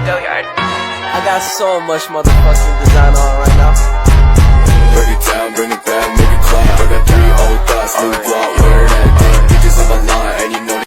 I got so much motherfucking design on right now. Break it down, bring it back, make it clap. I got 3 old thoughts, new block, where that thing. Bitches on my line, and you know.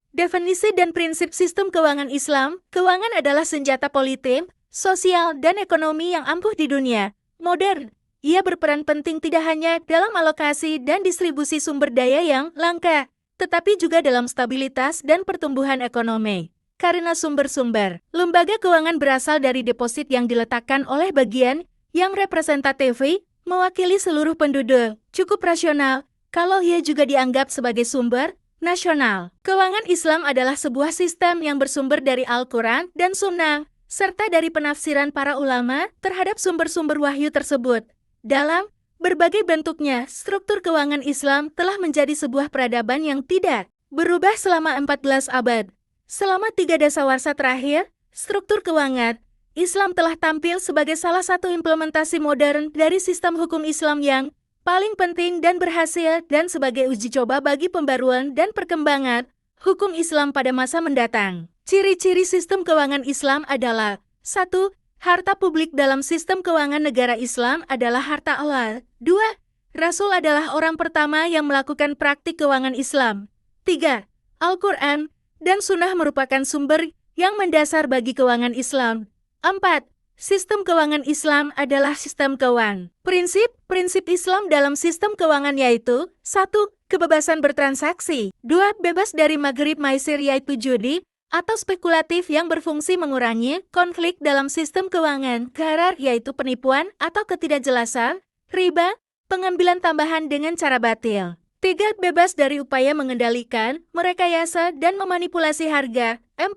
Definisi dan prinsip sistem keuangan Islam, keuangan adalah senjata politik, sosial, dan ekonomi yang ampuh di dunia modern. Ia berperan penting tidak hanya dalam alokasi dan distribusi sumber daya yang langka, tetapi juga dalam stabilitas dan pertumbuhan ekonomi. Karena sumber-sumber lembaga keuangan berasal dari deposit yang diletakkan oleh bagian yang representatif, mewakili seluruh penduduk, cukup rasional, kalau ia juga dianggap sebagai sumber nasional. Keuangan Islam adalah sebuah sistem yang bersumber dari Al-Quran dan Sunnah, serta dari penafsiran para ulama terhadap sumber-sumber wahyu tersebut. Dalam berbagai bentuknya, struktur keuangan Islam telah menjadi sebuah peradaban yang tidak berubah selama 14 abad. Selama 3 dasawarsa terakhir, struktur keuangan Islam telah tampil sebagai salah satu implementasi modern dari sistem hukum Islam yang paling penting dan berhasil dan sebagai uji coba bagi pembaruan dan perkembangan hukum Islam pada masa mendatang. Ciri-ciri sistem keuangan Islam adalah 1. Harta publik dalam sistem keuangan negara Islam adalah harta Allah. 2. Rasul adalah orang pertama yang melakukan praktik keuangan Islam. 3. Al-Quran dan Sunnah merupakan sumber yang mendasar bagi keuangan Islam. 4. Sistem keuangan Islam adalah sistem keuangan. Prinsip Islam dalam sistem keuangan yaitu 1. Kebebasan bertransaksi. 2. Bebas dari maghrib maisir yaitu judi atau spekulatif yang berfungsi mengurangi konflik dalam sistem keuangan. Gharar yaitu penipuan atau ketidakjelasan. Riba, pengambilan tambahan dengan cara batil. 3. Bebas dari upaya mengendalikan, merekayasa, dan memanipulasi harga. 4.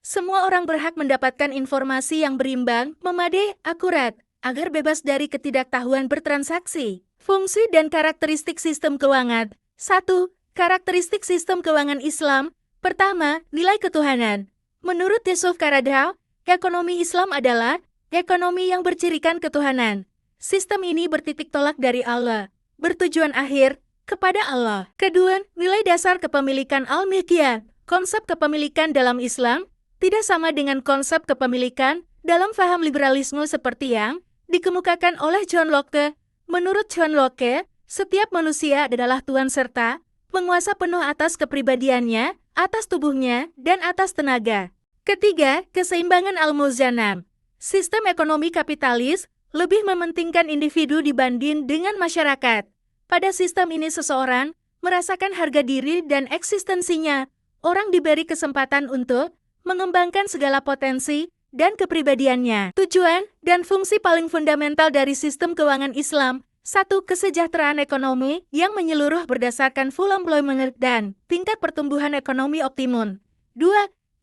Semua orang berhak mendapatkan informasi yang berimbang, memadai, akurat, agar bebas dari ketidaktahuan bertransaksi. Fungsi dan karakteristik sistem keuangan. 1. Karakteristik sistem keuangan Islam. Pertama, nilai ketuhanan. Menurut Yusuf Qaradawi, ekonomi Islam adalah ekonomi yang bercirikan ketuhanan. Sistem ini bertitik tolak dari Allah, bertujuan akhir kepada Allah. Kedua, nilai dasar kepemilikan al-milkiyah. Konsep kepemilikan dalam Islam tidak sama dengan konsep kepemilikan dalam faham liberalisme seperti yang dikemukakan oleh John Locke. Menurut John Locke, setiap manusia adalah tuan serta penguasa penuh atas kepribadiannya, atas tubuhnya, dan atas tenaga. Ketiga, keseimbangan al-muzanam. Sistem ekonomi kapitalis lebih mementingkan individu dibanding dengan masyarakat. Pada sistem ini seseorang merasakan harga diri dan eksistensinya. Orang diberi kesempatan untuk mengembangkan segala potensi dan kepribadiannya. Tujuan dan fungsi paling fundamental dari sistem keuangan Islam. 1. Kesejahteraan ekonomi yang menyeluruh berdasarkan full employment dan tingkat pertumbuhan ekonomi optimum. 2.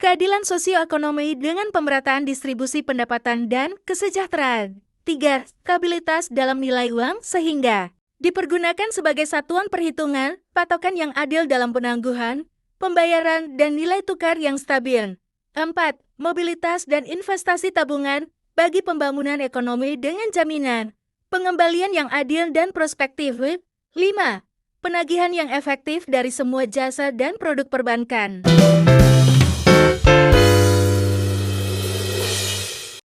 Keadilan sosioekonomi dengan pemerataan distribusi pendapatan dan kesejahteraan. 3. Stabilitas dalam nilai uang sehingga dipergunakan sebagai satuan perhitungan, patokan yang adil dalam penangguhan, pembayaran, dan nilai tukar yang stabil. 4. Mobilitas dan investasi tabungan bagi pembangunan ekonomi dengan jaminan pengembalian yang adil dan prospektif. 5. Penagihan yang efektif dari semua jasa dan produk perbankan.